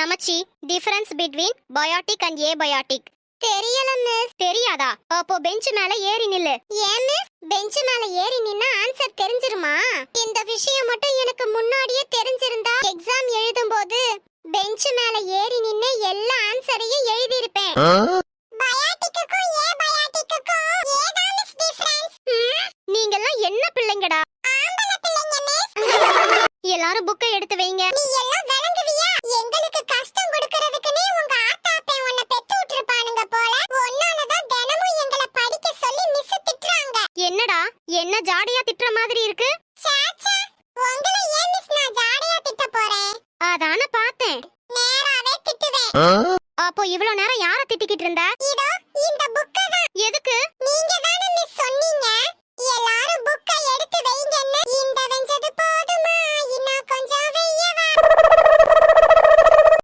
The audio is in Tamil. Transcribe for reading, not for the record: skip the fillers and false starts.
நமச்சி, difference between biotic and abiotic. தெரியல மிஸ். தெரியாதா? அப்போ பெஞ்ச் மேல ஏறி நில்லு. ஏன் மிஸ்? பெஞ்ச் மேல ஏறி நின்னா ஆன்சர் தெரிஞ்சிருமா? இந்த விஷயம் மட்டும் எனக்கு முன்னாடியே தெரிஞ்சிருந்தா எக்ஸாம் எழுதும்போது பெஞ்ச் மேல ஏறி நின்னு எல்லா ஆன்சரையும் எழுதி இருப்பேன். பயோட்டிக்குக்கும் ஏபயோட்டிக்குக்கும் ஏதா மிஸ் டிஃபரன்ஸ்? நீங்கெல்லாம் என்ன பிள்ளைங்கடா? ஆம்பள பிள்ளைங்க மிஸ். எல்லாரும் புக்கை எடுத்து வைங்க. நீ எல்லாம் விளங்குவியா? எங்களுக்கு கஷ்டம் கொடுக்கிறதுக்குனே உங்க ஆத்தாப்பே உன்னை பெத்து விட்டுருப்பானுங்க போல. ஒன்னால தான் தினமும் எங்களை படிக்க சொல்லி மிஸ் திட்டுறாங்க. என்னடா, என்ன ஜாடையா திட்டுற மாதிரி இருக்கு? சாச்சா, உங்களை ஏன் மிஸ் நான் ஜாடையா திட்ட போறேன்? அதான பார்த்தேன். நேராவே திட்டுவேன். அப்போ இவ்வளவு நேரம் யாரை திட்டிக்கிட்டு இருந்த?